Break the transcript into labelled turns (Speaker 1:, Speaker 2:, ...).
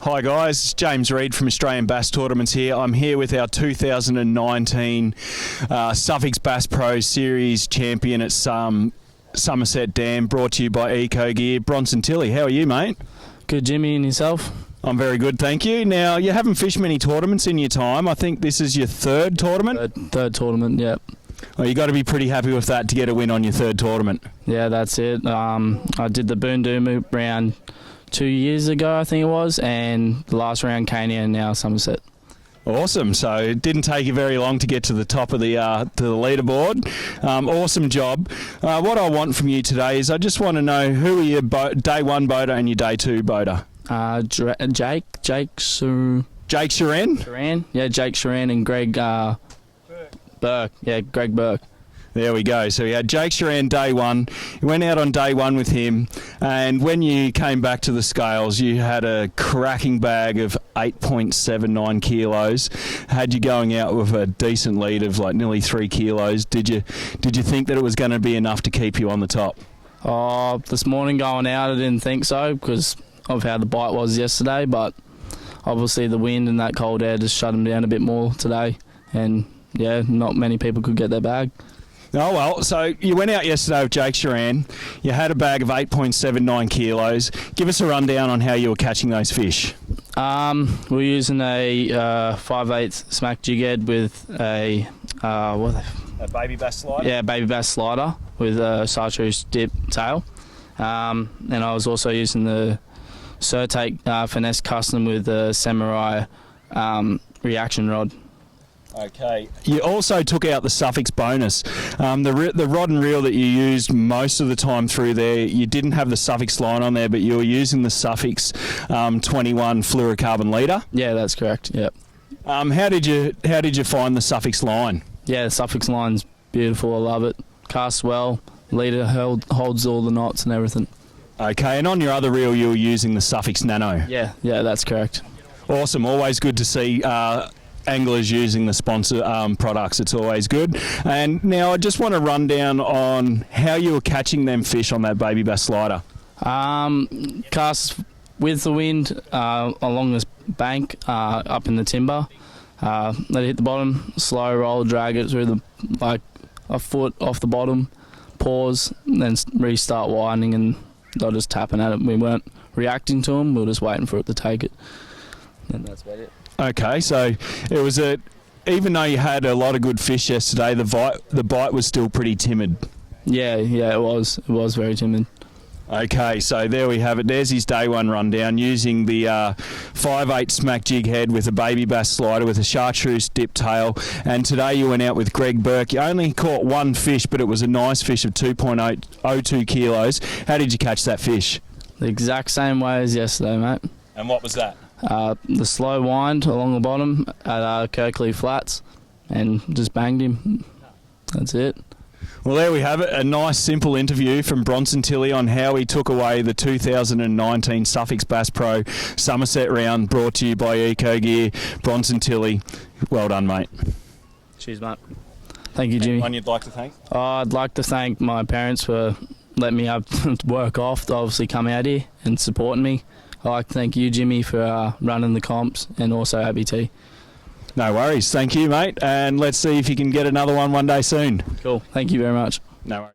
Speaker 1: Hi guys, it's James Reid from Australian Bass Tournaments here. I'm here with our 2019 Suffolk Bass Pro Series champion at Somerset Dam, brought to you by Eco Gear, Bronson Tilley. How are you, mate?
Speaker 2: Good, Jimmy, and yourself?
Speaker 1: I'm very good, thank you. Now, you haven't fished many tournaments in your time. I think this is your third tournament?
Speaker 2: Third tournament, yeah.
Speaker 1: Well, you got to be pretty happy with that to get a win on your third tournament.
Speaker 2: Yeah, that's it. I did the Boondooma round 2 years ago, I think it was, and the last round came in now Somerset.
Speaker 1: Awesome. So it didn't take you very long to get to the top of the leaderboard. Awesome job. What I want from you today is I just want to know who are your day one boater and your day two boater.
Speaker 2: Jake Sharan. Yeah, Jake Sharan and Greg Burke. Yeah, Greg Burke.
Speaker 1: There we go. So we had Jake Sharan day one. You went out on day one with him, and when you came back to the scales, you had a cracking bag of 8.79 kilos. Had you going out with a decent lead of like nearly 3 kilos. Did you think that it was going to be enough to keep you on the top?
Speaker 2: This morning going out, I didn't think so because of how the bite was yesterday, but obviously the wind and that cold air just shut him down a bit more today, and yeah, not many people could get their bag.
Speaker 1: Oh, well, so you went out yesterday with Jake Sharan. You had a bag of 8.79 kilos. Give us a rundown on how you were catching those fish.
Speaker 2: We're using a 5/8 smack jig head with a
Speaker 1: baby bass slider?
Speaker 2: Yeah, baby bass slider with a chartreuse dip tail. And I was also using the Surtake Finesse Custom with a Samurai reaction rod.
Speaker 1: Okay. You also took out the Suffolk bonus. The rod and reel that you used most of the time through there, you didn't have the Suffolk line on there, but you were using the Suffolk 21 fluorocarbon leader.
Speaker 2: Yeah, that's correct. Yep.
Speaker 1: How did you find the Suffolk line?
Speaker 2: Yeah, the Suffolk line's beautiful. I love it. Casts well. Leader holds all the knots and everything.
Speaker 1: Okay, and on your other reel, you were using the Suffolk Nano.
Speaker 2: Yeah, that's correct.
Speaker 1: Awesome. Always good to see anglers using the sponsor products. It's always good. And now I just want to run down on how you were catching them fish on that baby bass slider.
Speaker 2: Casts with the wind along this bank up in the timber. Let it hit the bottom, slow roll, drag it through like a foot off the bottom, pause, then restart winding, and they're just tapping at it. We weren't reacting to them, we were just waiting for it to take it. And that's about it.
Speaker 1: Okay, so it was even though you had a lot of good fish yesterday, the bite was still pretty timid.
Speaker 2: Yeah, it was very timid.
Speaker 1: Okay, so there we have it. There's his day one rundown using the 5/8 smack jig head with a baby bass slider with a chartreuse dip tail. And today you went out with Greg Burke. You only caught one fish, but it was a nice fish of 2.02 kilos. How did you catch that fish?
Speaker 2: The exact same way as yesterday, mate.
Speaker 1: And what was that?
Speaker 2: The slow wind along the bottom at Kirkley Flats, and just banged him. That's it.
Speaker 1: Well, there we have it. A nice, simple interview from Bronson Tilley on how he took away the 2019 Suffolk Bass Pro Somerset round, brought to you by Eco Gear. Bronson Tilley, well done, mate.
Speaker 2: Cheers, mate. Thank you, Jimmy.
Speaker 1: Anyone you'd like to thank?
Speaker 2: I'd like to thank my parents for letting me have work off to obviously come out here and supporting me. I'd like to thank you, Jimmy, for running the comps, and also Abby T.
Speaker 1: No worries. Thank you, mate. And let's see if you can get another one day soon.
Speaker 2: Cool. Thank you very much.
Speaker 1: No worries.